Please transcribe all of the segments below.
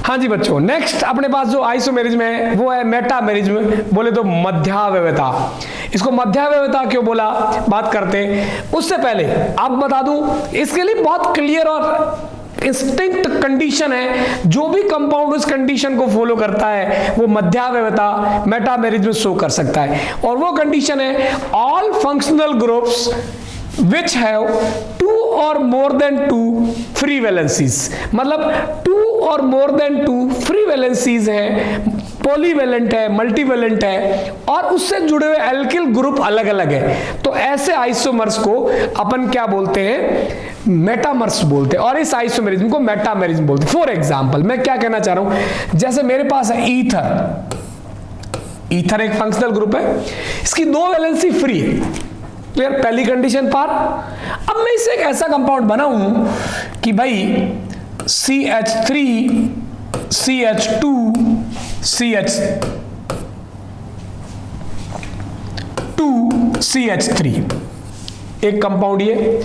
हाँ जी बच्चों, नेक्स्ट अपने पास जो आइसोमेरिज्म है वो है मेटामेरिज्म, बोले तो मध्यावयवता। इसको मध्यावयवता क्यों बोला, बात करते हैं। उससे पहले आप बता दूं, इसके लिए बहुत क्लियर और इंस्टिंक्ट कंडीशन है, जो भी कंपाउंड उस कंडीशन को फॉलो करता है वो मध्यावयवता मेटामेरिज्म शो कर सकता है। और वो कंडीशन है all functional groups which have two or more than two free valencies, मतलब two or more than two free valencies है, पॉलीवेलेंट है, मल्टीवेलेंट है और उससे जुड़े हुए एल्किल ग्रुप अलग अलग है, तो ऐसे आइसोमर्स को अपन क्या बोलते हैं, मेटामर्स बोलते हैं। और इस आइसोमेरिज्म को मेटामेरिज्म बोलते हैं। फॉर एग्जाम्पल मैं क्या कहना चाह रहा हूं, जैसे मेरे पास है ईथर। ईथर एक फंक्शनल ग्रुप है, इसकी दो वैलेंसी फ्री है, क्लियर, पहली कंडीशन पार। अब मैं इसे एक ऐसा कंपाउंड बनाऊं कि भाई CH3 CH2 CH3 एक कंपाउंड ये,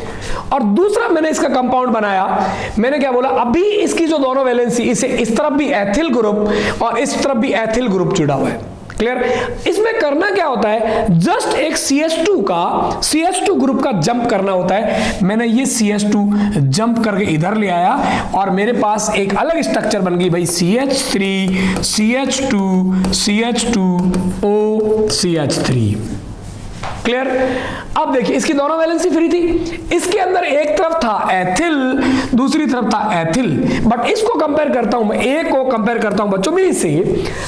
और दूसरा मैंने इसका कंपाउंड बनाया, मैंने क्या बोला, अभी इसकी जो दोनों वैलेंसी, इसे इस तरफ भी एथिल ग्रुप और इस तरफ भी एथिल ग्रुप जुड़ा हुआ है, क्लियर। इसमें करना क्या होता है, जस्ट एक CH2 ग्रुप का जंप करना होता है। मैंने ये CH2 जंप करके इधर ले आया और मेरे पास एक अलग स्ट्रक्चर बन गई भाई, CH3 CH2 CH2O CH3, clear. अब देखिए इसकी दोनों वैलेंसी फ्री थी, इसके अंदर एक तरफ था एथिल, दूसरी तरफ था एथिल, बट इसको कंपेयर करता हूं मैं, एक को कंपेयर करता हूं बच्चों भी इससे,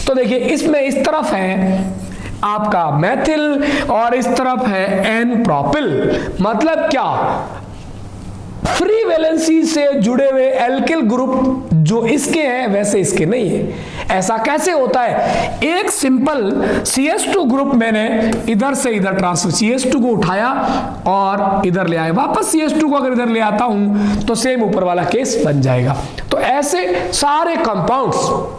तो देखिए इसमें इस तरफ है आपका मैथिल और इस तरफ है एन प्रोपिल, मतलब क्या, फ्री वैलेंसी से जुड़े हुए एल्किल ग्रुप जो इसके हैं वैसे इसके नहीं है। ऐसा कैसे होता है, एक सिंपल CH2 ग्रुप मैंने इधर से इधर ट्रांसफर, CH2 को उठाया और इधर ले आया, वापस CH2 को अगर इधर ले आता हूं तो सेम ऊपर वाला केस बन जाएगा। तो ऐसे सारे कंपाउंड्स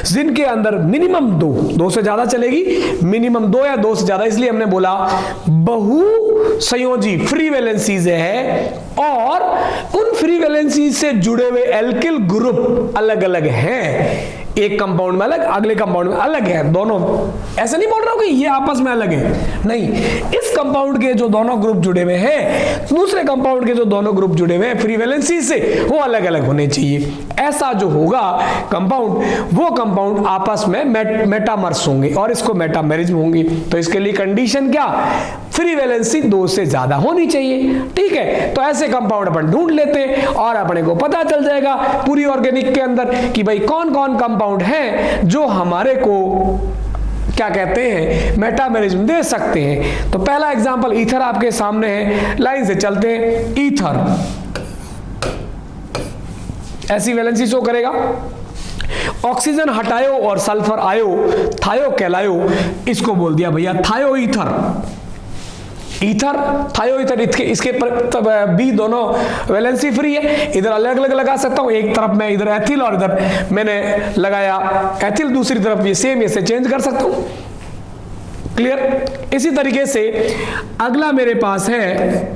जिनके अंदर मिनिमम दो से ज्यादा चलेगी, मिनिमम 2 या 2 से ज्यादा, इसलिए हमने बोला बहु संयोजी फ्री वैलेंसीज है और उन फ्री वैलेंसी से जुड़े हुए एल्किल ग्रुप अलग अलग हैं, एक कंपाउंड में अलग, अगले कंपाउंड में अलग है, दोनों। ऐसे नहीं बोल रहा हूं कि ये आपस में अलग है, नहीं, इस कंपाउंड के जो दोनों ग्रुप जुड़े हुए हैं, दूसरे कंपाउंड के जो दोनों ग्रुप जुड़े हुए हैं फ्री वैलेंसी से, वो अलग अलग होने चाहिए। ऐसा जो होगा कंपाउंड, वो कंपाउंड आपस में मेटामर्स होंगे और इसको मेटामेरिज्म होंगी। तो इसके लिए कंडीशन क्या, फ्री वैलेंसी 2 से ज्यादा होनी चाहिए, ठीक है। तो ऐसे कंपाउंड अपन ढूंढ लेते हैं और अपने को पता चल जाएगा पूरी ऑर्गेनिक के अंदर कि भाई कौन कौन कंपाउंड है जो हमारे को क्या कहते हैं, मेटामेरिज्म दे सकते हैं। तो पहला एग्जांपल ईथर आपके सामने है, लाइन से चलते हैं। ईथर ऐसी वैलेंसी शो करेगा, ऑक्सीजन हटायो और सल्फर आयो, थायो कहलायो, इसको बोल दिया भैया थायो ईथर। ईथर, थायो ईथर, इसके बी दोनों वैलेंसी फ्री है, इधर अलग अलग लगा सकता हूं, एक तरफ मैं इधर एथिल और इधर मैंने लगाया एथिल, दूसरी तरफ ये सेम, इसे चेंज कर सकता हूं, क्लियर। इसी तरीके से अगला मेरे पास है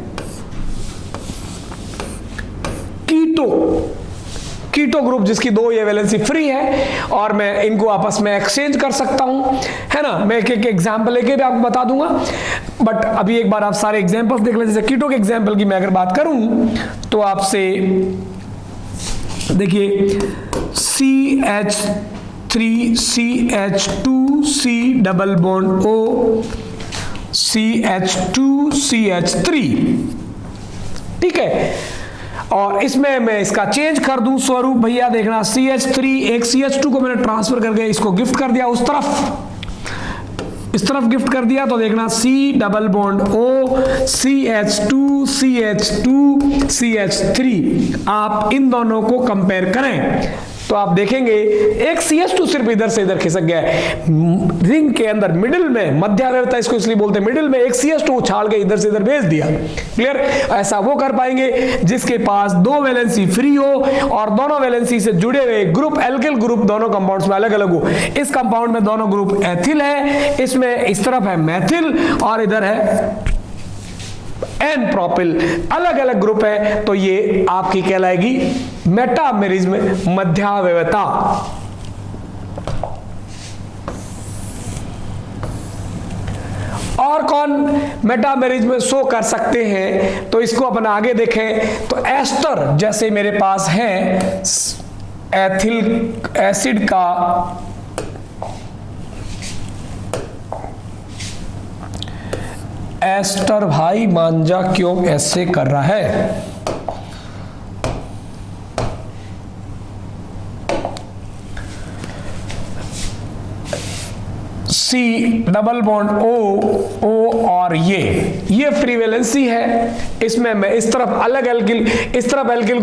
कीटो ग्रुप, जिसकी 2 ये वैलेंसी फ्री है और मैं इनको आपस में एक्सचेंज कर सकता हूं, है ना। मैं एक एग्जांपल लेके भी आपको बता दूंगा, बट अभी एक बार आप सारे एग्जांपल्स देख लें। जैसे कीटो के एग्जांपल की मैं अगर बात करूं तो आपसे देखिए CH3 CH2 C double bond O CH2 CH3, ठीक है। और इसमें मैं इसका चेंज कर दूं स्वरूप, भैया देखना CH3, एक CH2 को मैंने ट्रांसफर करके इसको गिफ्ट कर दिया उस तरफ, इस तरफ गिफ्ट कर दिया, तो देखना C double bond O CH2 CH2 CH3। आप इन दोनों को कंपेयर करें तो आप देखेंगे एक CH2 सिर्फ इधर से इधर खिसक गया है, रिंग के अंदर मिडिल में, मध्यावयवता इसको इसलिए बोलते हैं, मिडिल में एक CH2 उछाल के इधर से इधर भेज दिया, क्लियर। ऐसा वो कर पाएंगे जिसके पास 2 वैलेंसी फ्री हो और दोनों वैलेंसी से जुड़े हुए ग्रुप, एल्किल ग्रुप दोनों कंपाउंड्स में अलग अलग हो। इस कंपाउंड में दोनों ग्रुप एथिल है, इसमें इस तरफ है मैथिल और इधर है एन प्रोपिल अलग अलग ग्रुप है, तो ये आपकी कहलाएगी मेटामेरिज्म, मध्यावयवता। और कौन मेटामेरिज्म शो कर सकते हैं, तो इसको अपन आगे देखें तो एस्टर, जैसे मेरे पास है एथिल एसिड का एस्टर, भाई मांझा क्यों ऐसे कर रहा है? C डबल बॉन्ड O और ये फ्री वैलेंसी है। इसमें मैं इस तरफ अलग एल्किल, इस तरफ एल्किल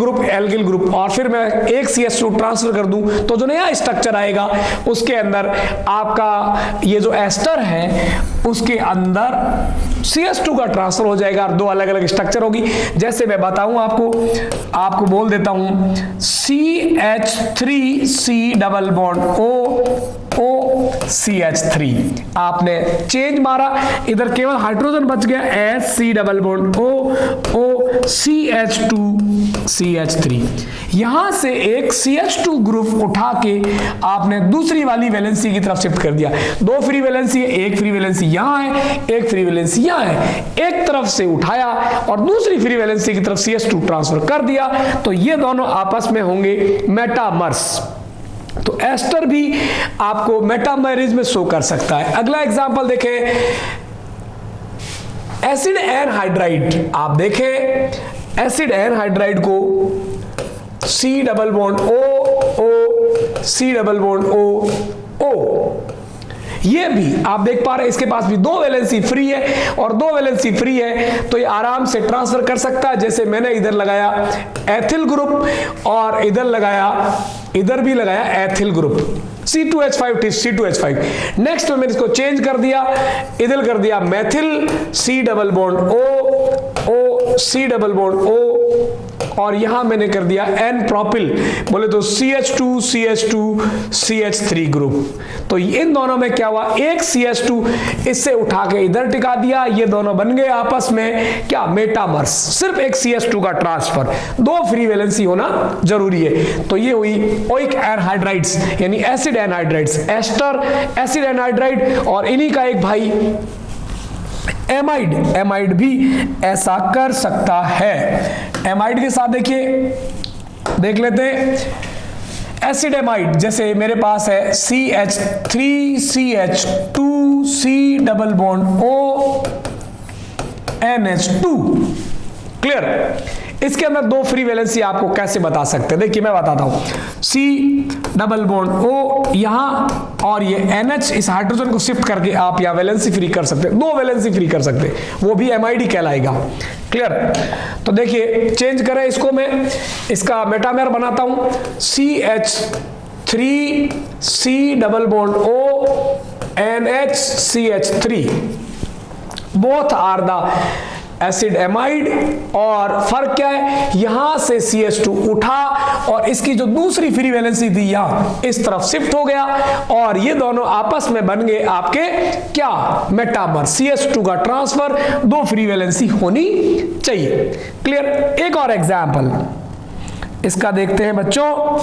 ग्रुप और फिर मैं एक CH2 ट्रांसफर कर दूं तो जो नया स्ट्रक्चर आएगा उसके अंदर आपका ये जो एस्टर है उसके अंदर CH2 का ट्रांसफर हो जाएगा और दो अलग अलग स्ट्रक्चर होगी। जैसे मैं बताऊं आपको बोल देता हूं CH3C double bond O CH3, आपने चेंज मारा, इधर केवल हाइड्रोजन बच गया SC double bond O CH2 CH3। यहां से एक CH2 ग्रुप उठा के आपने दूसरी वाली वैलेंसी की तरफ शिफ्ट कर दिया। दो फ्री वैलेंसी है, एक फ्री वैलेंसी यहां है, एक फ्री वैलेंसी यहां है, एक तरफ से उठाया और दूसरी फ्री वैलेंसी की तरफ CH2 ट्रांसफर कर दिया, तो ये दोनों आपस में होंगे मेटामर्स। तो एस्टर भी आपको मेटामेरिज्म में शो कर सकता है। अगला एग्जांपल देखें, एसिड एनहाइड्राइड। आप देखें एसिड एनहाइड्राइड को C double bond O C double bond O ये भी आप देख पा रहे हैं, इसके पास भी दो वैलेंसी फ्री है और दो वैलेंसी फ्री है, तो ये आराम से ट्रांसफर कर सकता है। जैसे मैंने इधर लगाया एथिल ग्रुप और इधर भी लगाया ethyl group C2H5 C2H5। Next में मैंने इसको चेंज कर दिया, इधर कर दिया methyl C double bond O C double bond O और यहां मैंने कर दिया N प्रोपिल, बोले तो CH2 CH2 CH3 ग्रुप। तो इन दोनों में क्या हुआ, एक CH2 इससे उठा के इधर टिका दिया, ये दोनों बन गए आपस में क्या, मेटामर्स। सिर्फ एक CH2 का ट्रांसफर, दो फ्री वैलेंसी होना जरूरी है। तो ये हुई ओइक एनहाइड्राइड्स यानी acid anhydrides, ester acid anhydride, और इन्हीं का एक भाई एमाइड भी ऐसा कर सकता है। एमाइड के साथ देख लेते हैं एसिड एमाइड। जैसे मेरे पास है CH3CH2C double bond O NH2, clear. इसके अंदर दो फ्री वैलेंसी आपको कैसे बता सकते हैं, देखिए मैं बताता हूं। C डबल बॉन्ड O यहां और ये NH, इस हाइड्रोजन को शिफ्ट करके आप यहां वैलेंसी फ्री कर सकते हैं, दो वैलेंसी फ्री कर सकते हैं, वो भी एमाइड कहलाएगा, क्लियर। तो देखिए चेंज करें इसको, मैं इसका मेटामेर बनाता हूं CH3C double bond O NH CH3, both are the acid amide. और फर्क क्या है, यहां से CH2 उठा और इसकी जो दूसरी फ्री वैलेंसी थी यहां इस तरफ शिफ्ट हो गया और ये दोनों आपस में बन गए आपके क्या, मेटामर। CH2 का ट्रांसफर, दो फ्री वैलेंसी होनी चाहिए, क्लियर। एक और एग्जांपल इसका देखते हैं बच्चों।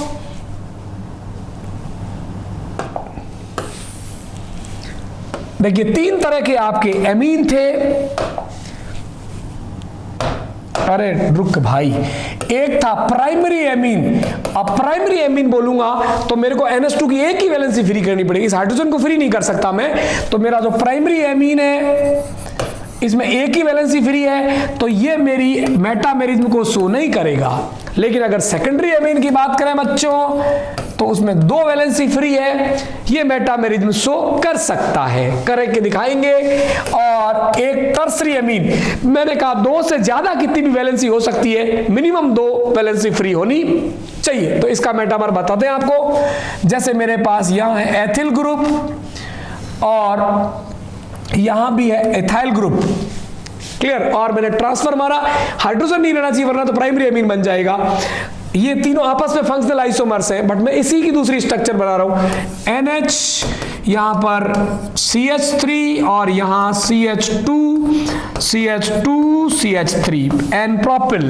देखिए तीन तरह के आपके एमीन थे, अरे रुक भाई, एक था प्राइमरी एमीन। अब प्राइमरी एमीन बोलूंगा तो मेरे को NH2 की एक ही वैलेंसी फ्री करनी पड़ेगी, इस हाइड्रोजन को फ्री नहीं कर सकता मैं। तो मेरा जो प्राइमरी एमीन है इसमें एक ही वैलेंसी फ्री है, तो ये मेरी मेटामेरिज्म को शो नहीं करेगा। लेकिन अगर सेकेंडरी एमीन की बात करें बच्चों तो उसमें दो वैलेंसी फ्री है, ये मेटामेरिज्म शो कर सकता है, करके दिखाएंगे। और एक टर्सरी एमीन, मैंने कहा दो से ज्यादा कितनी भी वैलेंसी हो सकती है, मिनिमम दो वैलेंसी फ्री होनी चाहिए। तो इसका मेटामर बताते हैं आपको। जैसे मेरे पास यहां है एथिल ग्रुप और यहां भी है एथाइल ग्रुप, क्लियर। और मैंने ट्रांसफर मारा, हाइड्रोजन नहीं रहना चाहिए वरना तो प्राइमरी एमीन बन जाएगा। ये तीनों आपस में फंक्शनल आइसोमर्स हैं, बट मैं इसी की दूसरी स्ट्रक्चर बना रहा हूं। NH यहां पर CH3 और यहां CH2 CH3 एन प्रोपिल।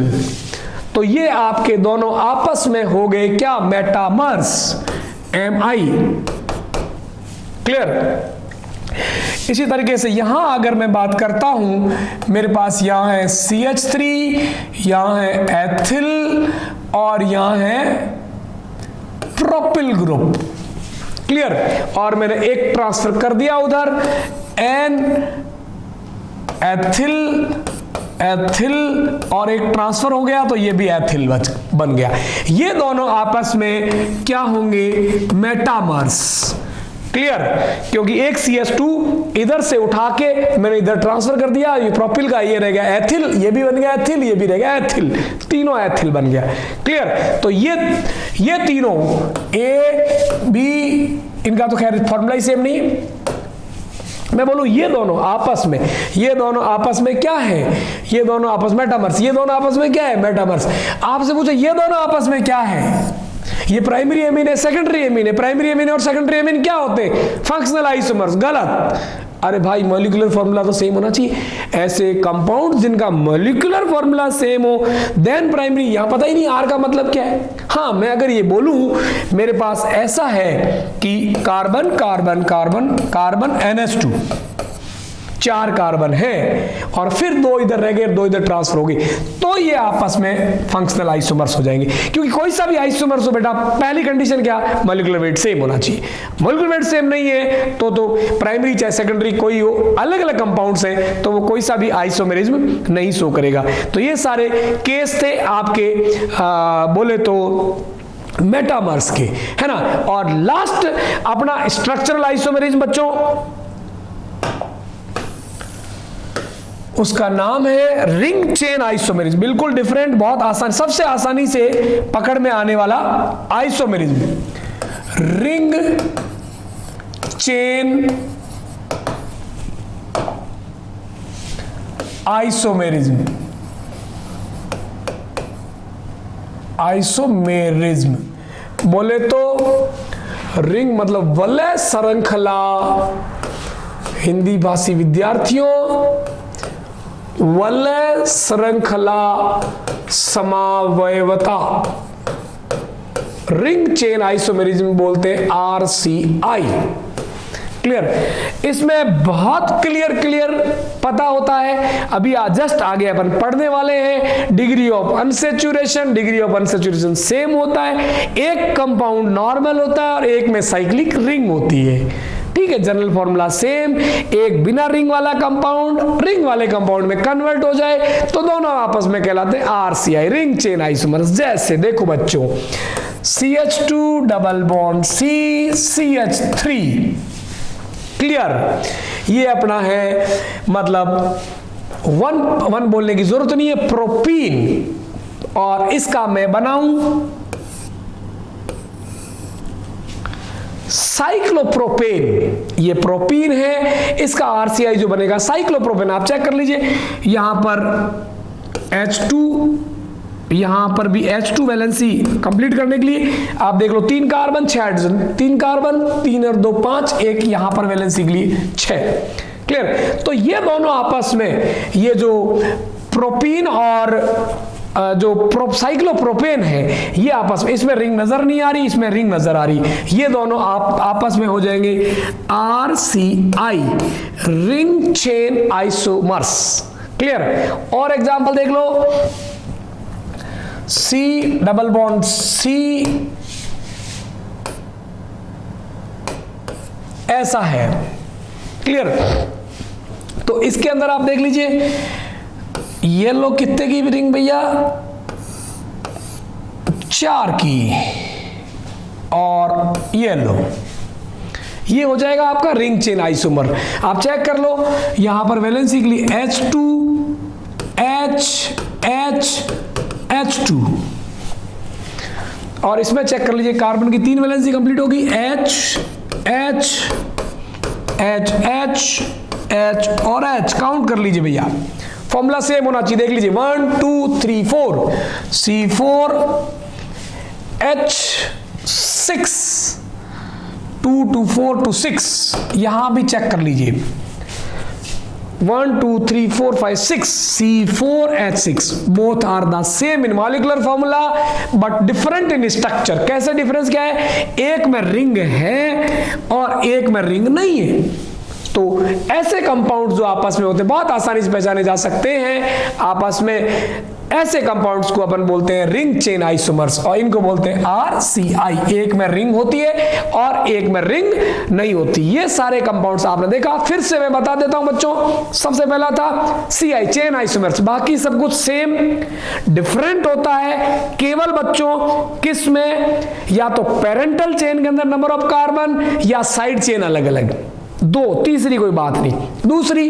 तो ये आपके दोनों आपस में हो गए क्या, मेटामर्स, Mi। क्लियर। इसी तरीके से यहां अगर मैं बात करता हूं, मेरे पास यहां है CH3, यहां है एथिल और यहां है प्रोपिल ग्रुप। क्लियर। और मैंने एक ट्रांसफर कर दिया उधर, एन एथिल और एक ट्रांसफर हो गया, तो ये भी एथिल बन गया। ये दोनों आपस में क्या होंगे, मेटामर्स। क्लियर। क्योंकि एक CH2 इधर से उठा के मैंने इधर ट्रांसफर कर दिया, ये प्रोपिल का, ये रह गया एथिल, ये भी बन गया एथिल, ये भी रह गया एथिल, तीनों एथिल बन गया। क्लियर। तो ये तीनों A B, इनका तो खैर फॉर्मूला ही सेम नहीं है। मैं बोलूं ये दोनों आपस में क्या है, ये दोनों आपस में मेटामर्स। ये दोनों आपस में क्या है, मेटामर्स। आपसे पूछो ये दोनों आपस में क्या है, ये प्राइमरी एमीन है, सेकेंडरी एमीन है। प्राइमरी एमीन और सेकेंडरी एमीन क्या होते हैं, फंक्शनल आइसोमर्स। गलत। अरे भाई मॉलिक्यूलर फॉर्मूला तो सेम होना चाहिए। ऐसे कंपाउंड जिनका मॉलिक्यूलर फॉर्मूला सेम हो देन प्राइमरी, यहां पता ही नहीं आर का मतलब क्या है। हाँ, मैं अगर ये बोलूं मेरे पास ऐसा है कि carbon carbon carbon carbon NH2, 4 carbon है और फिर 2 इधर रह गए, 2 इधर ट्रांसफर हो गए, तो ये आपस में फंक्शनल आइसोमर्स हो जाएंगे। क्योंकि कोई सा भी आइसोमर्स हो बेटा, पहली कंडीशन क्या, मॉलिक्यूलर वेट सेम होना चाहिए। मॉलिक्यूलर वेट सेम नहीं है तो प्राइमरी चाहे सेकेंडरी कोई हो, अलग अलग कंपाउंड्स हैं, तो वो कोई सा भी आइसोमेरिज्म नहीं शो करेगा। तो ये सारे केस थे आपके बोले तो मेटामर्स के, है ना। और लास्ट अपना स्ट्रक्चरल आइसोमेरिज्म बच्चों, उसका नाम है रिंग चेन आइसोमेरिज्म। बिल्कुल डिफरेंट, बहुत आसान, सबसे आसानी से पकड़ में आने वाला isomerism, ring chain isomerism. Isomerism बोले तो रिंग मतलब वलय श्रृंखला, हिंदी भाषी विद्यार्थियों वलय श्रृंखला समावयवता, रिंग चेन आइसोमेरिज्म बोलते हैं RCI। क्लियर। इसमें बहुत क्लियर पता होता है। अभी जस्ट आगे अपन पढ़ने वाले हैं, degree of unsaturation, degree of unsaturation same होता है। एक कंपाउंड नॉर्मल होता है और एक में साइक्लिक रिंग होती है। ठीक है, जनरल फॉर्मूला सेम। एक बिना रिंग वाला कंपाउंड रिंग वाले कंपाउंड में कन्वर्ट हो जाए तो दोनों आपस में कहलाते हैं RCI, रिंग चेन आइसोमर्स। जैसे देखो बच्चों, CH2 double bond CH3। Clear. ये अपना है, मतलब वन बोलने की जरूरत नहीं है, प्रोपीन। और इसका मैं बनाऊं साइक्लोप्रोपेन। ये प्रोपीन है, इसका RCI जो बनेगा साइक्लोप्रोपेन। आप चेक कर लीजिए, यहां पर H2, यहां पर भी H2 वैलेंसी कंप्लीट करने के लिए आप देख लो 3 कार्बन 6 हाइड्रोजन, 3 कार्बन 3 और 2 5, एक यहां पर वैलेंसी के लिए 6। क्लियर। तो ये दोनों आपस में, ये जो प्रोपीन और जो साइक्लोप्रोपेन है, ये आपस में, इसमें रिंग नजर नहीं आ रही, इसमें रिंग नजर आ रही, ये दोनों आपस में हो जाएंगे RCI, ring chain isomers. Clear. और एग्जांपल देख लो, C डबल बॉन्ड C ऐसा है। क्लियर। तो इसके अंदर आप देख लीजिए, येलो कितने की रिंग भैया, 4 की, और येलो, ये हो जाएगा आपका रिंग चेन आइसोमर। आप चेक कर लो, यहां पर वैलेंसी के लिए H2 H2, और इसमें चेक कर लीजिए कार्बन की 3 वैलेंसी कंप्लीट होगी, H और H काउंट कर लीजिए भैया। फॉर्मूला सेम होना चाहिए, देख लीजिए 1 2 3 4, C4 H6 2 to 4 to 6, यहां भी चेक कर लीजिए 1 2 3 4 5 6 C4H6 both are the same in molecular formula but different in structure। कैसे डिफरेंस क्या है, एक में रिंग है और एक में रिंग नहीं है। तो ऐसे कंपाउंड जो आपस में होते हैं बहुत आसानी से पहचाने जा सकते हैं आपस में, ऐसे कंपाउंड्स को अपन बोलते हैं रिंग चेन आइसोमर्स और इनको बोलते हैं RCI। एक में रिंग होती है और एक में रिंग नहीं होती। ये सारे कंपाउंड्स आपने देखा, फिर से मैं बता देता हूं बच्चों। सबसे पहला था CI चेन आइसोमर्स, बाकी सब कुछ सेम, डिफरेंट होता है केवल बच्चों किस में, या तो पेरेंटल चेन के अंदर नंबर ऑफ कार्बन या साइड चेन अलग अलग, दो, तीसरी कोई बात नहीं। दूसरी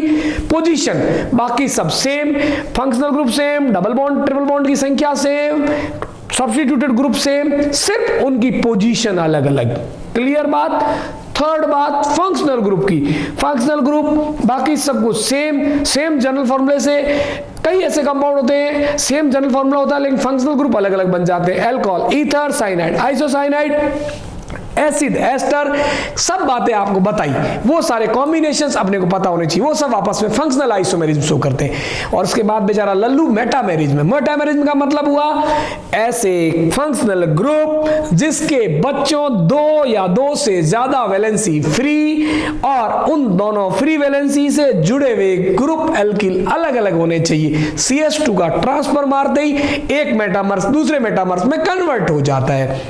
पोजीशन, बाकी सब same, functional group same, double bond triple bond की संख्या सेम, सब्स्टिट्यूटेड ग्रुप सेम, सिर्फ उनकी पोजीशन अलग अलग। क्लियर बात। थर्ड बात फंक्शनल ग्रुप की, फंक्शनल ग्रुप बाकी सब कुछ सेम, सेम जनरल फॉर्मूले से। कई ऐसे कंपाउंड होते हैं सेम जनरल फॉर्मूला होता है लेकिन फंक्शनल ग्रुप अलग अलग बन जाते हैं, alcohol, ether, cyanide, isocyanide, acid, ester, सब बातें आपको बताई, वो सारे कॉम्बिनेशंस अपने को पता होने चाहिए, वो सब आपस में फंक्शनल आइसोमेरिज्म शो करते हैं। और उसके बाद बेचारा लल्लू मेटामेरिज्म। मेटामेरिज्म का मतलब हुआ ऐसे फंक्शनल ग्रुप जिसके बच्चों दो या दो से ज्यादा वैलेंसी फ्री और उन दोनों फ्री वैलेंसी से जुड़े हुए ग्रुप एल्किल अलग अलग होने चाहिए। CH2 का ट्रांसफर मारते ही एक मेटामर्स दूसरे मेटामर्स में कन्वर्ट हो जाता है।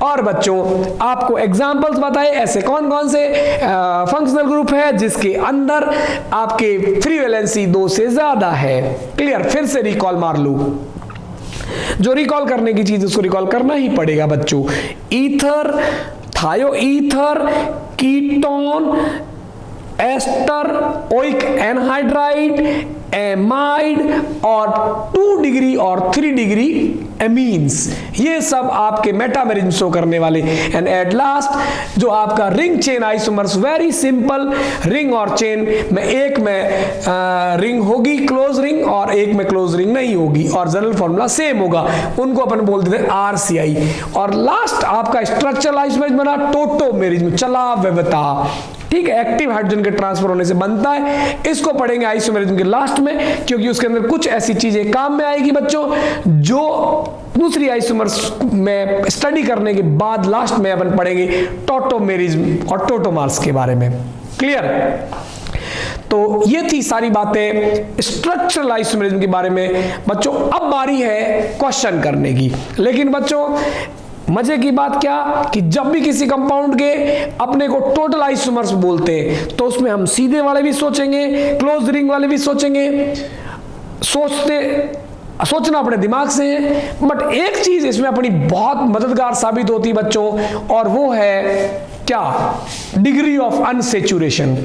और बच्चों आपको एग्जाम्पल्स बताए ऐसे कौन कौन से फंक्शनल ग्रुप है जिसके अंदर आपके फ्री वैलेंसी 2 से ज्यादा है। क्लियर। फिर से रिकॉल मार लूं, जो रिकॉल करने की चीज उसको रिकॉल करना ही पड़ेगा बच्चों। Ether, thio ether, ketone, ester, oic anhydride, amide और 2 डिग्री और 3 डिग्री एमीन्स, ये सब आपके मेटामेरिज्म शो करने वाले। एंड एट लास्ट जो आपका ring chain isomers, very simple, ring और चेन में एक में रिंग होगी क्लोज रिंग और एक में क्लोज रिंग नहीं होगी और जनरल फॉर्मूला सेम होगा, उनको अपन बोलते थे RCI। और लास्ट आपका स्ट्रक्चरल आइसोमेरिज्म बना टोटोमेरिज्म, चला व्यवता, ठीक है, एक्टिव हाइड्रोजन के ट्रांसफर होने से बनता है। इसको पढ़ेंगे आइसोमेरिज्म के लास्ट में क्योंकि उसके अंदर कुछ ऐसी चीजें काम में आएगी बच्चों जो दूसरी आइसोमर्स में स्टडी करने के बाद लास्ट में अपन पढ़ेंगे टोटोमेरिज्म और टोटोमार्स के बारे में। क्लियर। तो ये थी सारी बातें स्ट्रक्चरल आइसोमेरिज्म के बारे में बच्चों। अब बारी है क्वेश्चन करने की। लेकिन बच्चों मजे की बात क्या कि जब भी किसी कंपाउंड के अपने को टोटल आइसोमर्स बोलते हैं तो उसमें हम सीधे वाले भी सोचेंगे, क्लोज रिंग वाले भी सोचेंगे, सोचना अपने दिमाग से है। बट एक चीज इसमें अपनी बहुत मददगार साबित होती है बच्चों, और वो है क्या, degree of unsaturation.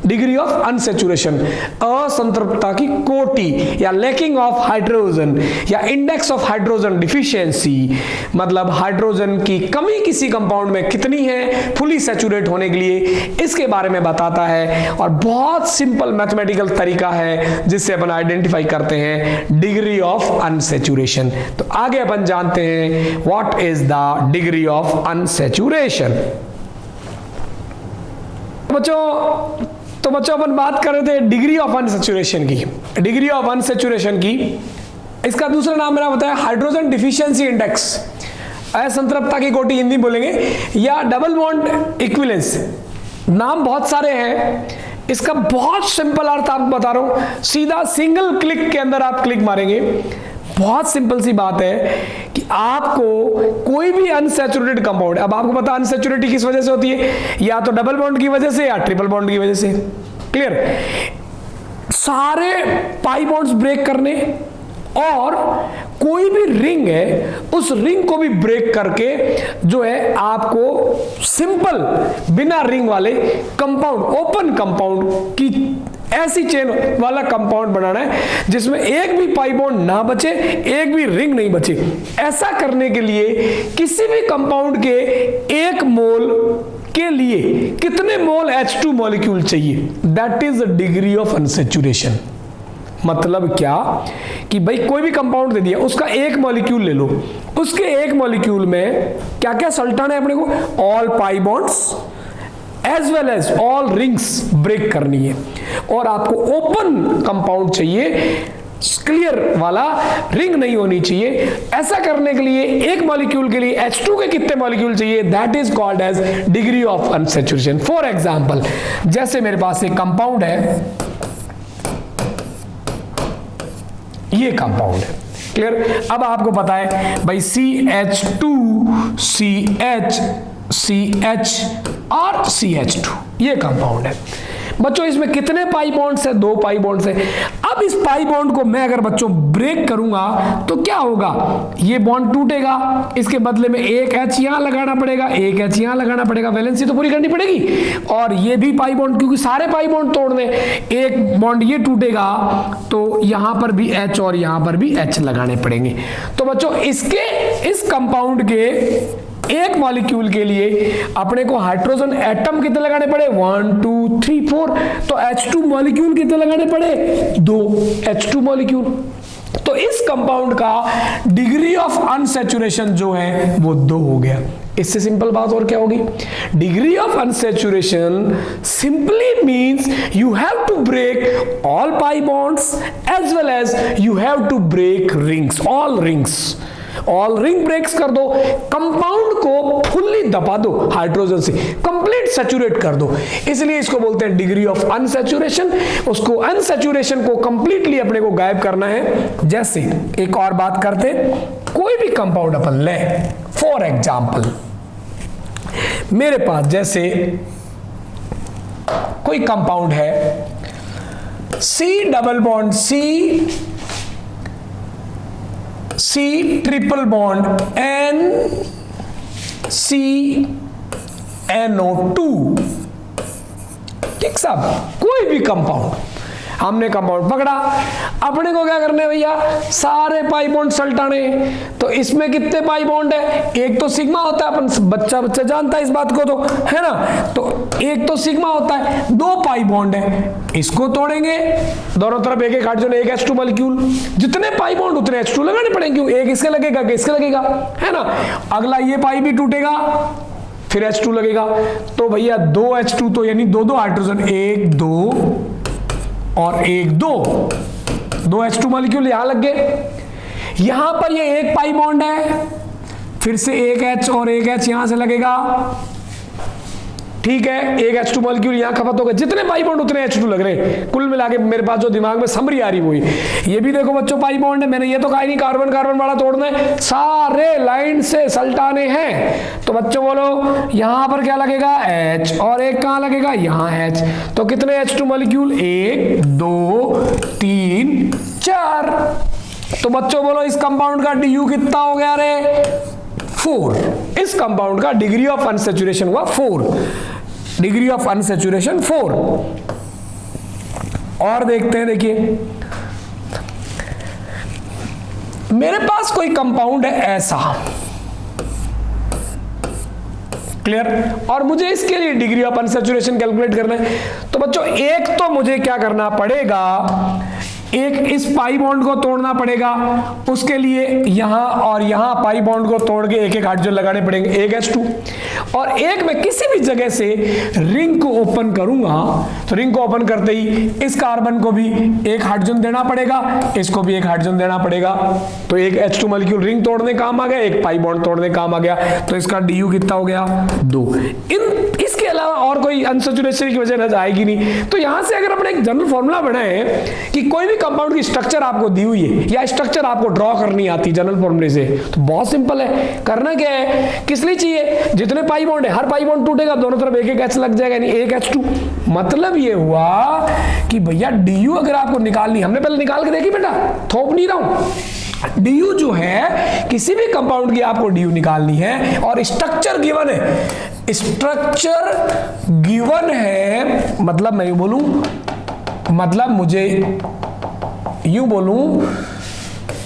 Degree of unsaturation, असंतृप्तता की कोटि या लैकिंग ऑफ हाइड्रोजन या इंडेक्स ऑफ हाइड्रोजन डिफिशियंसी, मतलब हाइड्रोजन की कमी किसी कंपाउंड में कितनी है फुली सैचुरेट होने के लिए, इसके बारे में बताता है। और बहुत सिंपल मैथमेटिकल तरीका है जिससे अपन आइडेंटिफाई करते हैं डिग्री ऑफ अनसेचुरेशन। तो आगे अपन जानते हैं what is the degree of unsaturation. तो बच्चों अपन बात कर रहे थे डिग्री ऑफ अनसेचुरेशन की। डिग्री ऑफ अनसेचुरेशन की इसका दूसरा नाम मैंने बताया हाइड्रोजन डिफिशियंसी इंडेक्स, असंतृप्तता की कोटि हिंदी बोलेंगे, या डबल बॉन्ड इक्विवेलेंस। नाम बहुत सारे हैं, इसका बहुत सिंपल अर्थ आपको बता रहा हूं, सीधा सिंगल क्लिक के अंदर आप क्लिक मारेंगे। बहुत सिंपल सी बात है कि आपको कोई भी अनसैचुरेटेड कंपाउंड, अब आपको पता अनसैचुरेटी किस वजह से होती है, या तो डबल बॉन्ड की वजह से या ट्रिपल बॉन्ड की वजह से। क्लियर। सारे पाई बॉन्ड्स ब्रेक करने और कोई भी रिंग है उस रिंग को भी ब्रेक करके जो है आपको सिंपल बिना रिंग वाले कंपाउंड, ओपन कंपाउंड की ऐसी चेन वाला कंपाउंड बनाना है जिसमें एक भी पाई बॉन्ड ना बचे, एक भी रिंग नहीं बचे। ऐसा करने के लिए किसी भी कंपाउंड के 1 मोल के लिए कितने मोल H2 मॉलिक्यूल चाहिए, that is the degree of unsaturation. मतलब क्या कि भाई कोई भी कंपाउंड दे दिया, उसका 1 मॉलिक्यूल ले लो, उसके 1 मॉलिक्यूल में क्या क्या सल्टन है अपने को, all pi bonds, as well as all rings break करनी है, और आपको ओपन कंपाउंड चाहिए, क्लियर वाला रिंग नहीं होनी चाहिए। ऐसा करने के लिए एक मॉलिक्यूल के लिए H2 के कितने मॉलिक्यूल चाहिए, that is called as degree of unsaturation. For example, जैसे मेरे पास एक कंपाउंड है, ये कंपाउंड है, क्लियर। अब आपको पता है भाई CH2CH और CH2 ये कंपाउंड है। बच्चों इसमें कितने पाई बॉन्ड्स है, 2 पाई बॉन्ड्स है। अब इस पाई बॉन्ड को मैं अगर बच्चों ब्रेक करूंगा तो क्या होगा, ये बॉन्ड टूटेगा, इसके बदले में एक H यहां लगाना पड़ेगा, एक H यहां लगाना पड़ेगा, वैलेंसी तो पूरी करनी पड़ेगी, और ये भी पाई बॉन्ड, क्योंकि सारे पाई बॉन्ड तोड़ने, एक बॉन्ड ये टूटेगा तो यहां पर भी H और यहां पर भी H लगाने पड़ेंगे। तो बच्चों इसके इस कंपाउंड के एक मॉलिक्यूल के लिए अपने को हाइड्रोजन एटम कितने लगाने पड़े, 1 2 3 4, तो H2 मॉलिक्यूल कितने लगाने पड़े, 2 H2 मॉलिक्यूल। तो इस कंपाउंड का डिग्री ऑफ अनसैचुरेशन जो है वो 2 हो गया। इससे सिंपल बात और क्या होगी, degree of unsaturation simply means you have to break all pi bonds as well as you have to break rings, all rings, all ring breaks कर दो, कंपाउंड को फुल्ली दबा दो, हाइड्रोजन से कंप्लीट सैचुरेट कर दो, इसलिए इसको बोलते हैं डिग्री ऑफ अनसैचुरेशन। उसको अनसैचुरेशन को कंप्लीटली अपने को गायब करना है। जैसे एक और बात करते, कोई भी कंपाउंड अपन ले, फॉर एग्जांपल मेरे पास जैसे कोई कंपाउंड है C double bond C triple bond NCNO2, ठीक साहब, कोई भी कंपाउंड, हमने कंपाउंड पकड़ा, अपने को क्या करने भैया, सारे पाई बॉन्ड सल्टाने। तो इसमें कितने पाई बॉन्ड है, एक तो सिग्मा होता है, अपन बच्चा जानता है इस बात को तो, है ना, तो एक तो सिग्मा होता है, 2 पाई बॉन्ड है, इसको तोड़ेंगे, दोनों तरफ एक एक हाइड्रोजन, एक H2 मॉलिक्यूल, जितने पाई बॉन्ड उतने H2 लगाने पड़ेंगे, क्यों, एक इसके लगेगा, इसके लगेगा, है ना, अगला ये पाई भी टूटेगा, फिर H2 लगेगा, तो भैया 2 H2 तो यानी 2 हाइड्रोजन, 1 2 और 1 2 H2 मॉलिक्यूल यहां लग गए। यहां पर ये एक पाई बॉन्ड है, फिर से एक H और एक H यहां से लगेगा, ठीक है, एक H2 मॉलिक्यूल यहां खपत हो गए, जितने पाई बॉन्ड उतने H2 लग रहे हैं। कुल मिला के मेरे पास जो दिमाग में समरी आ रही वही, ये भी देखो बच्चों पाई बॉन्ड है, मैंने ये तो कहा ही नहीं कार्बन कार्बन वाला तोड़ना है, सारे लाइन से सल्टाने हैं। तो बच्चों बोलो यहां पर क्या लगेगा, H, और एक कहां लगेगा, यहां H, तो कितने H2 मॉलिक्यूल, 1 2 3 4। तो बच्चों बोलो इस कंपाउंड का DU कितना हो गया रे, 4। इस कंपाउंड का डिग्री ऑफ अनसैचुरेशन हुआ 4, डिग्री ऑफ अनसैचुरेशन 4। और देखते हैं, देखिए मेरे पास कोई कंपाउंड है ऐसा, क्लियर, और मुझे इसके लिए डिग्री ऑफ अनसैचुरेशन कैलकुलेट करना है। तो बच्चों एक तो मुझे क्या करना पड़ेगा, एक इस पाई बॉन्ड को तोड़ना पड़ेगा, उसके लिए यहां और यहां पाई बॉन्ड को तोड़ के एक एक हाइड्रोजन लगाने पड़ेंगे, एक H2, और एक मैं किसी भी जगह से रिंग को ओपन करूंगा, तो रिंग को ओपन करते ही इस कार्बन को भी एक हाइड्रोजन देना पड़ेगा, इसको भी एक हाइड्रोजन देना पड़ेगा, तो एक H2 मॉलिक्यूल रिंग तोड़ने काम आ गया, एक पाई बॉन्ड तोड़ने काम आ गया, तो इसका DU कितना हो गया, 2। इसके अलावा और कोई अनसैचुरेशन की वजह नजर आएगी नहीं। तो यहां से अगर अपने एक जनरल फॉर्मूला बनाए कि कोई भी कंपाउंड की स्ट्रक्चर आपको दी हुई है या स्ट्रक्चर आपको ड्रॉ करनी आती जनरल फॉर्मूले से, तो बहुत सिंपल है, करना क्या है, किस लिए चाहिए, जितने पाई बॉन्ड है हर पाई बॉन्ड टूटेगा, दोनों तरफ एक एक H लग जाएगा, यानी एक H2। मतलब ये हुआ कि भैया DU अगर आपको निकालनी, हमने पहले निकाल के देखी बेटा, थोप नहीं रहा हूं, DU जो है किसी भी कंपाउंड की आपको DU निकालनी है, और स्ट्रक्चर गिवन है, स्ट्रक्चर गिवन है, मतलब मैं यूं बोलूं, मतलब मुझे यूं बोलूं,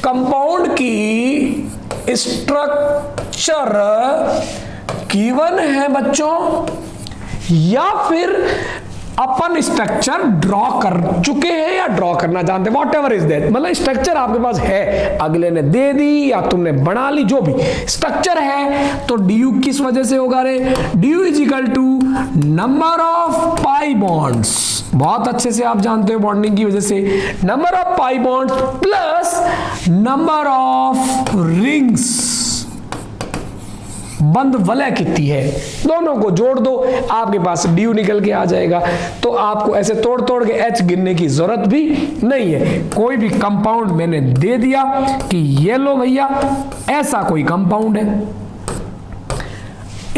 कंपाउंड की स्ट्रक्चर गिवन है बच्चों, या फिर अपन स्ट्रक्चर ड्रॉ कर चुके हैं या ड्रॉ करना जानते हैं, वॉट एवर इज दैट, मतलब स्ट्रक्चर आपके पास है, अगले ने दे दी या तुमने बना ली, जो भी स्ट्रक्चर है, तो डी किस वजह से होगा रे, D is equal to number of pi bonds, बहुत अच्छे से आप जानते हो बॉन्डिंग की वजह से, number of pi bonds plus number of rings, बंद वलय कितनी है, दोनों को जोड़ दो, आपके पास डी निकल के आ जाएगा। तो आपको ऐसे तोड़ तोड़ के एच गिनने की जरूरत भी नहीं है, कोई भी कंपाउंड मैंने दे दिया कि ये लो भैया ऐसा कोई कंपाउंड है,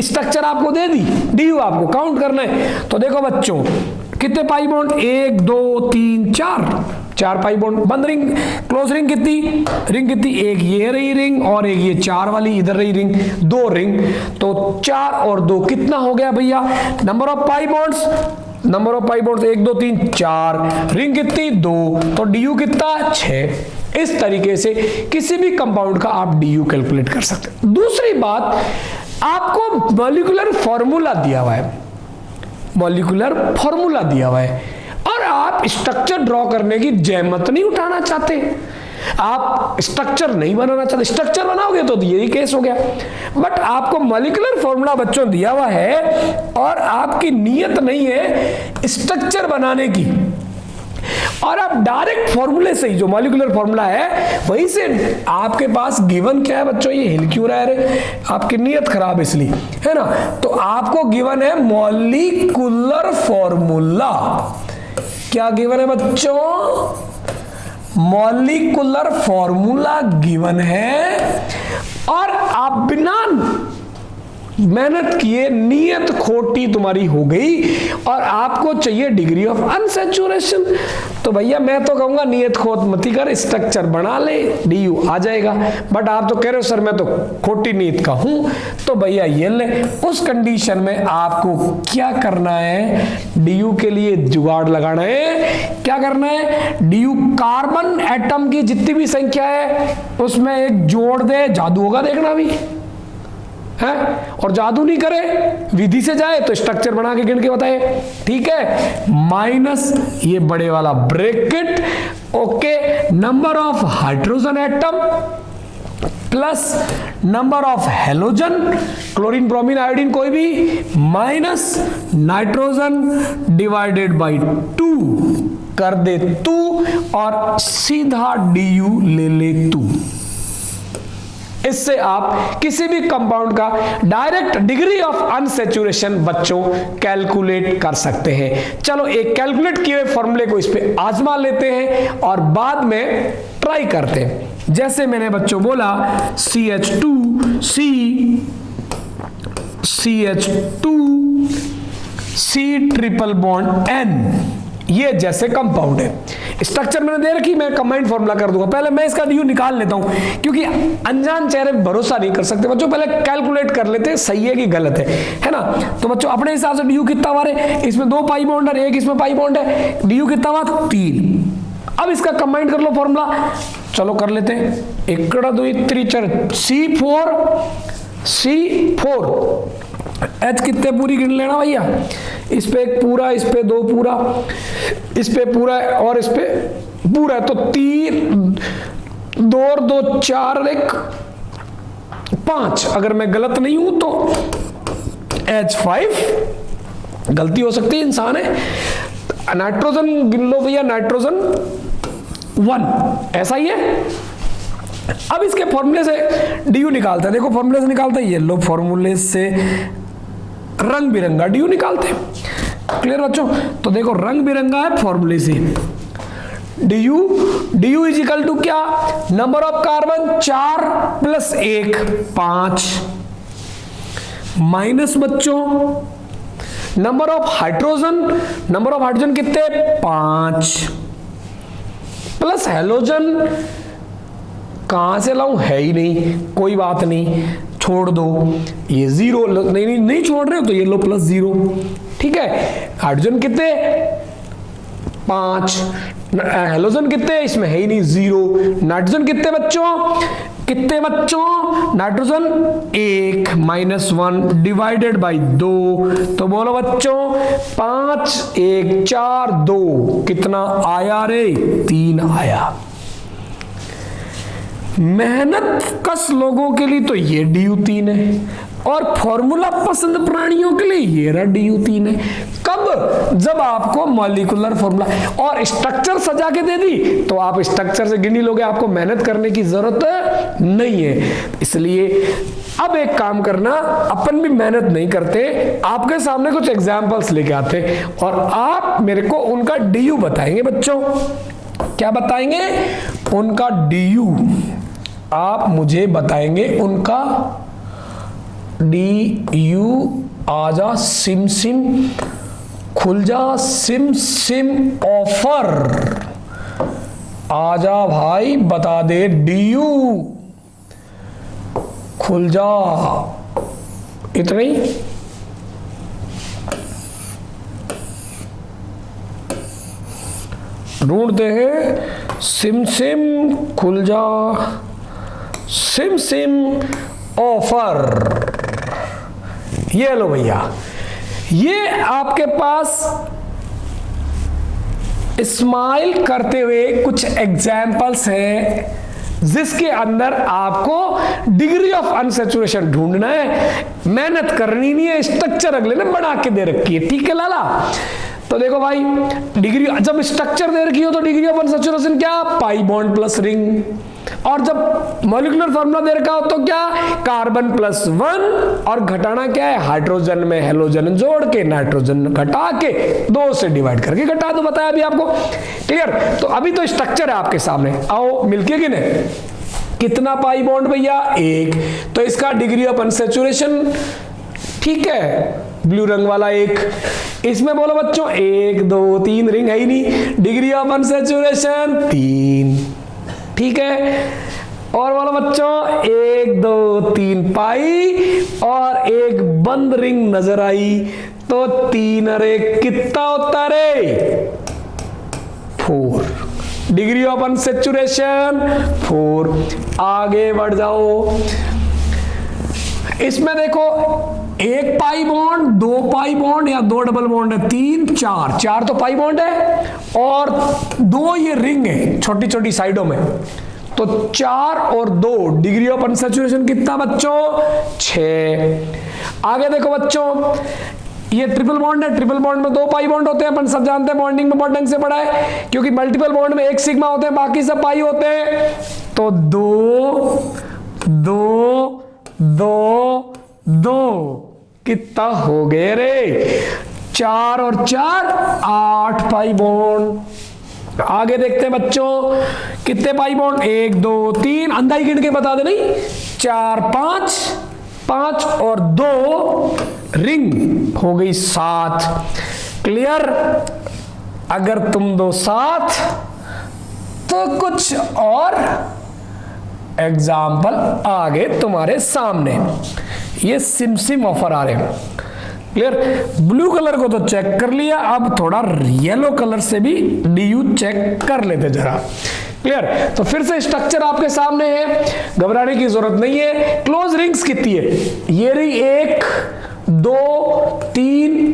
स्ट्रक्चर आपको दे दी, डी आपको काउंट करना है। तो देखो बच्चों कितने पाई बॉन्ड, 1 2 3 4 पाई बॉन्ड, बंद रिंग, क्लोज रिंग कितनी, एक ये रही रिंग और एक ये 4 वाली इधर रही रिंग, 2 रिंग, तो 4 और 2 कितना हो गया भैया, number of pi bonds 1 2 3 4, ring कितनी 2, तो डी कितना 6। इस तरीके से किसी भी कंपाउंड का आप डी कैलकुलेट कर सकते हैं। दूसरी बात, आपको मॉलिक्यूलर फॉर्मूला दिया हुआ है, मॉलिक्यूलर फॉर्मूला दिया हुआ है और आप स्ट्रक्चर ड्रॉ करने की जहमत नहीं उठाना चाहते, आप स्ट्रक्चर नहीं बनाना चाहते, स्ट्रक्चर बनाओगे तो यही केस हो गया, बट आपको मॉलिक्यूलर फॉर्मूला बच्चों दिया हुआ है और आपकी नीयत नहीं है स्ट्रक्चर बनाने की, और आप डायरेक्ट फॉर्मूले से ही, जो मॉलिक्यूलर फॉर्मूला है वहीं से, आपके पास गिवन क्या है बच्चों, ये हिल क्यों रहा है, आपकी नीयत खराब इसलिए है ना, तो आपको गिवन है मॉलिक्यूलर फॉर्मूला, क्या गिवन है बच्चों, मॉलिक्यूलर फॉर्मूला गिवन है, और आप बिना मेहनत किए नीयत खोटी तुम्हारी हो गई और आपको चाहिए डिग्री ऑफ अनसैचुरेशन, तो भैया मैं तो कहूंगा नीयत खोट मती कर, स्ट्रक्चर बना ले, डी आ जाएगा, बट आप तो कह रहे हो सर मैं तो खोटी नीयत का हूं, तो भैया ये ले, उस कंडीशन में आपको क्या करना है, डी के लिए जुगाड़ लगाना है, क्या करना है, डी कार्बन एटम की जितनी भी संख्या है उसमें एक जोड़ दे, जादू होगा देखना भी है, और जादू नहीं करे विधि से जाए तो स्ट्रक्चर बना के गिन के बताए, ठीक है, माइनस ये बड़े वाला bracket, okay, number of hydrogen atom plus number of halogen, chlorine bromine iodine कोई भी, माइनस नाइट्रोजन डिवाइडेड बाय 2 कर दे तू, और सीधा डी ले ले तू। इससे आप किसी भी कंपाउंड का डायरेक्ट डिग्री ऑफ अनसैचुरेशन बच्चों कैलकुलेट कर सकते हैं। चलो एक कैलकुलेट किए हुए फॉर्मूले को इस पे आजमा लेते हैं और बाद में ट्राई करते हैं। जैसे मैंने बच्चों बोला CH2 ट्रिपल बॉन्ड N, ये जैसे कंपाउंड है, स्ट्रक्चर मैंने दे रखी, मैं कंबाइंड फॉर्मूला कर दूंगा, पहले मैं इसका डी निकाल लेता हूं क्योंकि अनजान चेहरे पे भरोसा नहीं कर सकते बच्चों, पहले कैलकुलेट कर लेते हैं सही है कि गलत है ना। तो बच्चों अपने हिसाब से डी कितना हमारे, इसमें 2 पाई बॉन्ड है, एक इसमें पाई बॉन्ड है, डी कितना हुआ 3। अब इसका कंबाइंड कर लो फॉर्मूला, चलो कर लेते हैं, 1 2 3 4 C4 H कितने पूरी गिन लेना भैया, इस पे 1 पूरा, इस पे 2 पूरा, इस पे पूरा और इस पे पूरा, तो 3 2 और 2 4 और 1 5, अगर मैं गलत नहीं हूं तो H5, गलती हो सकती है, इंसान है। नाइट्रोजन गिन लो भैया, नाइट्रोजन 1, ऐसा ही है। अब इसके फॉर्मूले से डी निकालते हैं, देखो फॉर्मूले से निकालते हैं, येलो फॉर्मूले से रंग बिरंगा डी निकालते हैं, क्लियर बच्चों। तो देखो रंग बिरंगा है फॉर्मूले से, डी इज इक्वल टू क्या, number of carbon 4 plus 1 5, minus बच्चों नंबर ऑफ हाइड्रोजन कितने 5, प्लस हेलोजन कहां से लाऊं, है ही नहीं, कोई बात नहीं, छोड़ दो, ये 0 नहीं छोड़ रहे हो तो ये लो प्लस 0, ठीक है। हाइड्रोजन कितने 5, हेलोजन कितने, इसमें है ही नहीं 0, नाइट्रोजन कितने बच्चों कितने बच्चों? नाइट्रोजन 1 -1 डिवाइडेड बाई 2, तो बोलो बच्चों 5 1 4 2, कितना आया रे? 3 आया। मेहनत कश लोगों के लिए तो ये DU3 है, और फॉर्मूला पसंद प्राणियों के लिए ये रहा DU3 है। कब? जब आपको मॉलिक्यूलर फॉर्मूला और स्ट्रक्चर सजा के दे दी तो आप स्ट्रक्चर से गिनी लोगे, आपको मेहनत करने की जरूरत नहीं है। इसलिए अब एक काम करना, अपन भी मेहनत नहीं करते, आपके सामने कुछ एग्जाम्पल्स लेके आते और आप मेरे को उनका DU बताएंगे बच्चों। क्या बताएंगे? उनका DU आप मुझे बताएंगे, उनका DU। आजा सिम सिम, खुल जा सिम सिम ऑफर, आजा भाई बता दे DU, खुल जा। इतना ही? ढूंढते हैं सिम सिम खुल जा, सिम सिम ऑफर। ये लो भैया, ये आपके पास स्माइल करते हुए कुछ एग्जाम्पल्स हैं जिसके अंदर आपको डिग्री ऑफ अनसैचुरेशन ढूंढना है, मेहनत करनी नहीं है, स्ट्रक्चर अगले ने बना के दे रखी है। ठीक है लाला? तो देखो भाई, डिग्री जब स्ट्रक्चर दे रखी हो तो डिग्री ऑफ अनसैचुरेशन क्या? Pi bond plus ring. और जब मॉलिक्यूलर फार्मूला दे रखा हो तो क्या? कार्बन +1, और घटाना क्या है? हाइड्रोजन में हेलोजन जोड़ के नाइट्रोजन घटा के 2 से डिवाइड करके घटा दो, बताया अभी आपको। क्लियर? तो अभी तो स्ट्रक्चर है आपके सामने, आओ मिलके गिने। कितना पाई बॉन्ड भैया? 1, तो इसका डिग्री ऑफ अनसैचुरेशन, ठीक है, ब्लू रंग वाला 1। इसमें बोलो बच्चों 1 2 3, रिंग है ही नहीं, डिग्री ऑफ अनसैचुरेशन 3, ठीक है। और बोलो बच्चों 1 2 3 पाई, और एक बंद रिंग नजर आई, तो 3 और 1 कितना होता रे? 4, डिग्री ऑफ अनसैचुरेशन 4। आगे बढ़ जाओ, इसमें देखो 1 पाई बॉन्ड, 2 पाई बॉन्ड या 2 डबल बॉन्ड है, 3 4, 4 तो पाई बॉन्ड है और 2 ये रिंग है छोटी छोटी साइडों में, तो 4 और 2 डिग्री ऑफ अनसैचुरेशन कितना बच्चों? 6। आगे देखो बच्चों, ये ट्रिपल बॉन्ड है, ट्रिपल बॉन्ड में 2 पाई बॉन्ड होते हैं, अपन सब जानते हैं, बॉन्डिंग में बहुत ढंग से पढ़ा है, क्योंकि मल्टीपल बॉन्ड में 1 सिग्मा होते हैं, बाकी सब पाई होते हैं। तो 2 2 2 2 कितना हो गए रे? 4 और 4 8 पाई बॉन्ड। आगे देखते हैं बच्चों, कितने पाई बॉन्ड? 1 2 3, अंधा ही गिन के बता दे, नहीं 4 5, 5 और 2 रिंग हो गई 7। क्लियर? अगर तुम दो 7 तो कुछ और एग्जाम्पल आगे तुम्हारे सामने। ये सिम ऑफर आ रहे हैं। क्लियर? ब्लू कलर को तो चेक कर लिया, अब थोड़ा येलो कलर से भी DU चेक कर लेते जरा। क्लियर? तो फिर से स्ट्रक्चर आपके सामने है, घबराने की जरूरत नहीं है। क्लोज रिंग्स कितनी है? ये रही 1 2 3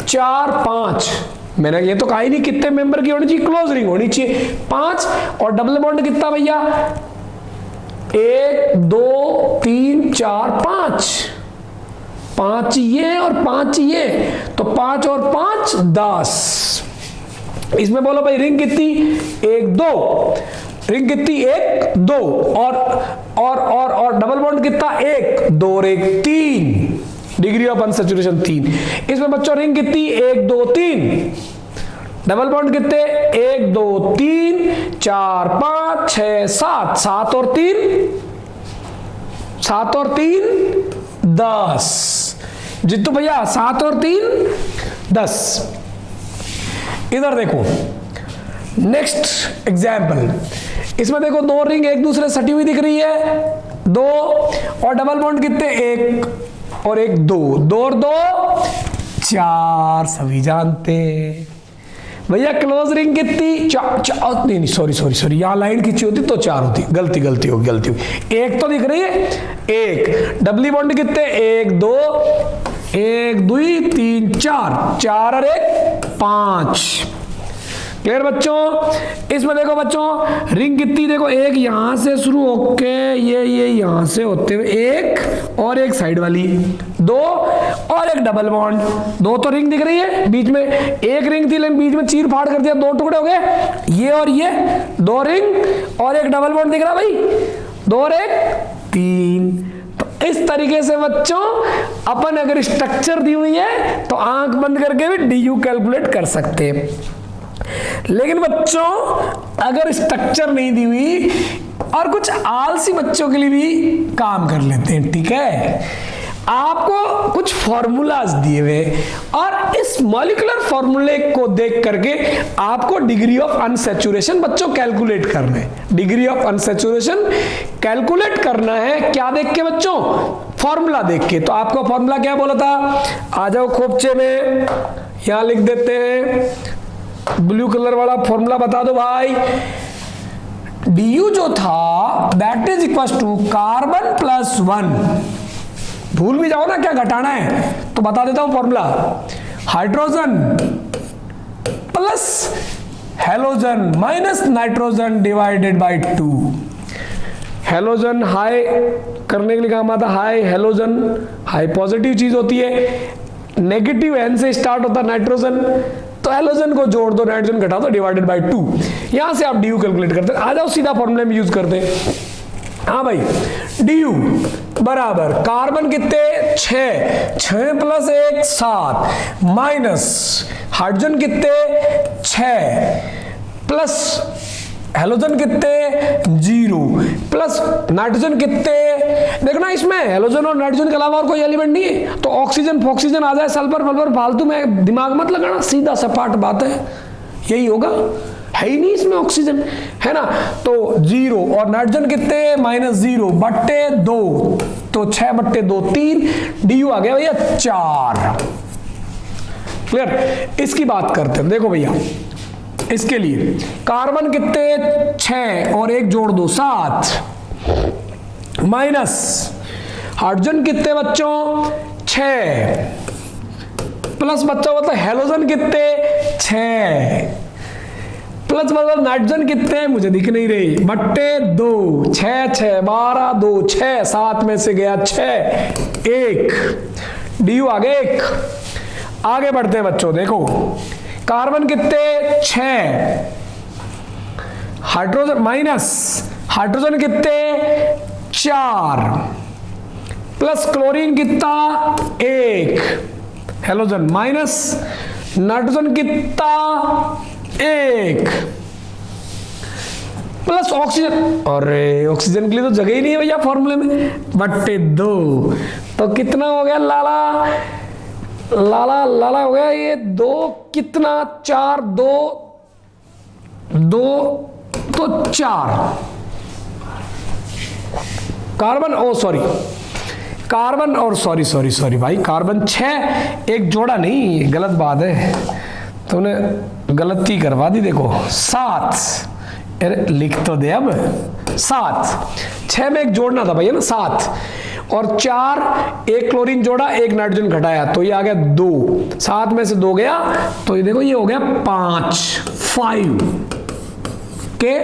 4 5। मैंने ये तो कहा ही नहीं कितने मेंबर की होनी चाहिए, क्लोज रिंग होनी चाहिए 5। और डबल बॉन्ड कितना भैया? 1 2 3 4 5, 5 ये और 5 ये, तो 5 और 5 10। इसमें बोलो भाई रिंग कितनी? 1 2, रिंग कितनी? 1 2, और डबल बॉन्ड कितना? 1 2 और 1 3, डिग्री ऑफ अनसैचुरेशन 3। इसमें बच्चों रिंग कितनी? 1 2 3, डबल बॉन्ड कितने? 1 2 3 4 5 6 7, 7 और 3 10। जितू भैया 7 और 3 10। इधर देखो नेक्स्ट एग्जाम्पल, इसमें देखो 2 रिंग एक दूसरे सटी हुई दिख रही है, 2, और डबल बॉन्ड कितने? 1 और 1 2, 2 और 2 4, सभी जानते हैं। भैया क्लोज रिंग कितनी, चार, नहीं सॉरी, यहाँ लाइन खींची होती तो 4 होती, गलती होगी। एक तो दिख रही है, एक डबली बॉन्ड कितने, 1 2 1 2 3 4 और 1 5। क्लियर बच्चों। इसमें देखो बच्चों रिंग कितनी, देखो एक यहां से शुरू होके ये यहां से होते हुए एक और एक साइड वाली 2 और एक डबल बॉन्ड, 2 तो रिंग दिख रही है, बीच में एक रिंग थी लेकिन बीच में चीर फाड़ कर दिया, 2 टुकड़े हो गए, ये और ये 2 रिंग और एक डबल बॉन्ड दिख रहा भाई, 2 और 1 3। तो इस तरीके से बच्चों अपन अगर स्ट्रक्चर दी हुई है तो आंख बंद करके भी डी कैलकुलेट कर सकते हैं। लेकिन बच्चों अगर स्ट्रक्चर नहीं दी हुई और कुछ आलसी बच्चों के लिए भी काम कर लेते हैं, ठीक है, आपको कुछ फॉर्मूलाज दिए हुए और इस मॉलिक्यूलर फॉर्मूले को देख करके आपको डिग्री ऑफ अनसैचुरेशन बच्चों कैलकुलेट करना है। डिग्री ऑफ अनसैचुरेशन कैलकुलेट करना है क्या देख के बच्चों, फॉर्मूला देख के। तो आपको फॉर्मूला क्या बोला था, आ जाओ खोपचे में, यहां लिख देते हैं, ब्लू कलर वाला फॉर्मूला बता दो भाई। du जो था that is equal to carbon plus 1, भूल भी जाओ ना क्या घटाना है तो बता देता हूं formula, hydrogen plus halogen minus nitrogen divided by 2। Halogen high करने के लिए काम आता, हाई हेलोजन, हाई पॉजिटिव चीज होती है, नेगेटिव एन से स्टार्ट होता है नाइट्रोजन, तो हेलोजन को जोड़ दो, नाइट्रोजन घटा दो, डिवाइडेड बाय 2। यहां से आप डी कैलकुलेट करते हैं। आ जाओ सीधा फॉर्मूले में यूज करते हैं। हाँ भाई, डी बराबर कार्बन कितने 6 प्लस 1 7 माइनस हाइड्रोजन कितने 6 प्लस हेलोजन कितने 0 प्लस नाइट्रोजन कितने, देखना इसमें हेलोजन और नाइट्रोजन के अलावा और कोई एलिमेंट नहीं है, तो ऑक्सीजन फॉक्सीजन आ जाए, सल्फर फल्फर फालतू में दिमाग मत लगाना, सीधा सपाट बात है, यही होगा, है ही नहीं इसमें ऑक्सीजन, है ना। तो 0 और नाइट्रोजन कितने -0 बट्टे 2, तो 6 बट्टे 2 3, डी आ गया भैया 4। क्लियर। इसकी बात करते हैं, देखो भैया इसके लिए कार्बन कितने 6 और 1 जोड़ दो 7 माइनस हाइड्रोजन कितने बच्चों 6 प्लस बच्चों मतलब हेलोजन कितने 6 प्लस मतलब नाइट्रोजन कितने मुझे दिख नहीं रही, बट्टे 2 6 6 12 2 6 7 में से गया 6 1, डी आ गया 1। आगे बढ़ते हैं बच्चों, देखो कार्बन कितने 6 हाइड्रोजन माइनस हाइड्रोजन कितने 4 प्लस क्लोरीन कितना 1 हेलोजन माइनस नाइट्रोजन कितना 1 प्लस ऑक्सीजन, अरे ऑक्सीजन के लिए तो जगह ही नहीं है भैया फॉर्मूले में, बट्टे 2, तो कितना हो गया लाला लाला लाला हो गया ये 2 कितना 4 2 2 तो 4 कार्बन कार्बन और सॉरी भाई कार्बन 6 एक जोड़ा नहीं, गलत बात है, तूने गलती करवा दी। देखो 7, अरे लिख तो दे अब 7 6 में एक जोड़ना था भैया ना 7 और 4 एक क्लोरीन जोड़ा 1 नाइट्रोजन घटाया तो ये आ गया 2, 7 में से 2 गया तो ये देखो ये हो गया 5 के।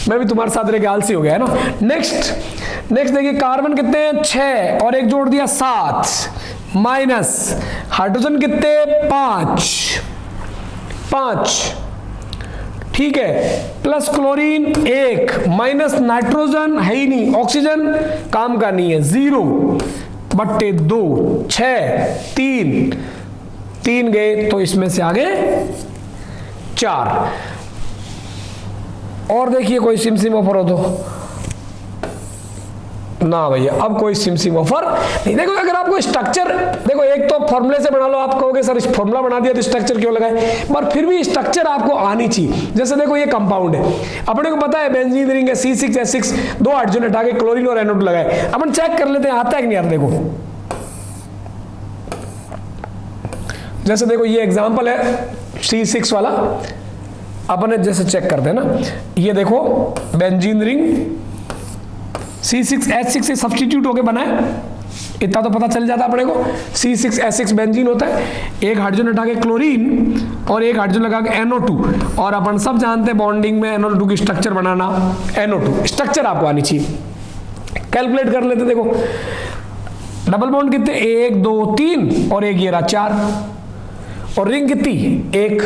मैं भी तुम्हारे साथ रह के आलसी हो गया है ना। नेक्स्ट देखिए कार्बन कितने 6 और 1 जोड़ दिया 7 माइनस हाइड्रोजन कितने 5 ठीक है प्लस क्लोरीन 1 माइनस नाइट्रोजन है ही नहीं, ऑक्सीजन काम का नहीं है 0 बट्टे 2 6 3 गए तो इसमें से आगे 4। और देखिए कोई सिमसिम ऑफर हो तो ना भैया, अब कोई सिमसिम ऑफर नहीं। देखो अगर आपको स्ट्रक्चर देखो एक तो फॉर्मूले से बना लो, आप कहोगे सर फॉर्मूला बना दिया तो स्ट्रक्चर क्यों लगाए, पर फिर भी स्ट्रक्चर आपको आनी चाहिए। जैसे देखो ये कंपाउंड है, अपने को पता है बेंजीन रिंग है C6H6 2 हाइड्रोजन हटा के क्लोरीन और NO2 लगाए, अपन चेक कर लेते हैं आता है कि नहीं आता। देखो जैसे देखो ये एग्जांपल है C6 वाला, अपन जैसे चेक करते हैं ना, ये देखो बेंजीन रिंग C6H6 से सब्स्टिट्यूट होके बना है, इतना तो पता चल जाता अपने को। C6H6 बेंजीन होता है, एक हाइड्रोजन हटा के क्लोरीन और एक हाइड्रोजन लगा के NO2, और अपन सब जानते हैं बॉन्डिंग में NO2 की स्ट्रक्चर बनाना, NO2 स्ट्रक्चर आपको आनी चाहिए। कैलकुलेट कर लेते, देखो डबल बॉन्ड कितने, 1 2 3 और एक ये रहा 4, और रिंग कितनी, 1,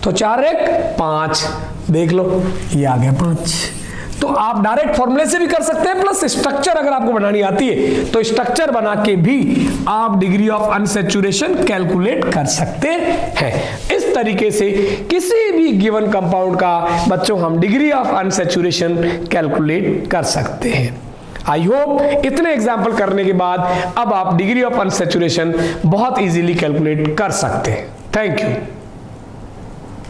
तो 4 1 5, देख लो ये आ गया 5। तो आप डायरेक्ट फॉर्मूले से भी कर सकते हैं, प्लस स्ट्रक्चर अगर आपको बनानी आती है तो स्ट्रक्चर बना के भी आप डिग्री ऑफ अनसैचुरेशन कैलकुलेट कर सकते हैं। इस तरीके से किसी भी गिवन कंपाउंड का बच्चों हम डिग्री ऑफ अनसैचुरेशन कैलकुलेट कर सकते हैं। आई होप इतने एग्जाम्पल करने के बाद अब आप डिग्री ऑफ अनसैचुरेशन बहुत इजीली कैलकुलेट कर सकते हैं। Thank you.